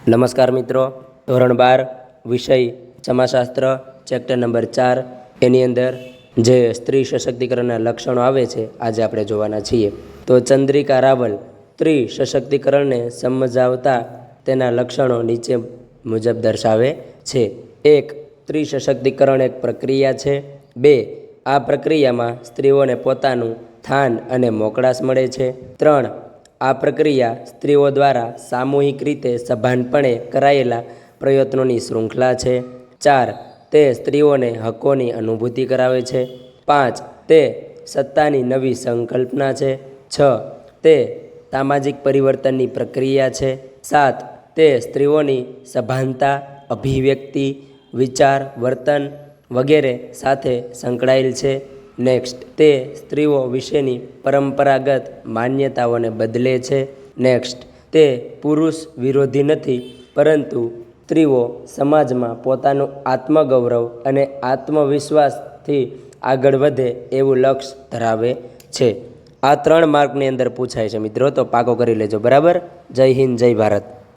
નમસ્કાર મિત્રો, ધોરણ 12 વિષય સમાજશાસ્ત્ર ચેપ્ટર નંબર 4 એની અંદર જે સ્ત્રી સશક્તિકરણના લક્ષણો આવે છે આજે આપણે જોવાના છીએ. તો ચંદ્રિકા રાવલ સ્ત્રી સશક્તિકરણને સમજાવતા તેના લક્ષણો નીચે મુજબ દર્શાવે છે. 1. સ્ત્રી સશક્તિકરણ એક પ્રક્રિયા છે. 2. આ પ્રક્રિયામાં સ્ત્રીઓને પોતાનું સ્થાન અને મોકળાશ મળે છે. 3. આ પ્રક્રિયા સ્ત્રીઓ દ્વારા સામૂહિક રીતે સભાનપણે કરાયેલા પ્રયત્નોની શૃંખલા છે. 4. તે સ્ત્રીઓને હકોની અનુભૂતિ કરાવે છે. 5. તે સત્તાની નવી સંકલ્પના છે. 6. તે સામાજિક પરિવર્તનની પ્રક્રિયા છે. 7. તે સ્ત્રીઓની સભાનતા, અભિવ્યક્તિ, વિચાર, વર્તન વગેરે સાથે સંકળાયેલ છે. નેક્સ્ટ, તે સ્ત્રીઓ વિશેની પરંપરાગત માન્યતાઓને બદલે છે. નેક્સ્ટ, તે પુરુષ વિરોધી નથી, પરંતુ સ્ત્રીઓ સમાજમાં પોતાનું આત્મગૌરવ અને આત્મવિશ્વાસથી આગળ વધે એવું લક્ષ્ય ધરાવે છે. આ 3 માર્કની અંદર પૂછાય છે મિત્રો, તો પાકો કરી લેજો. બરાબર. જય હિન્દ, જય ભારત.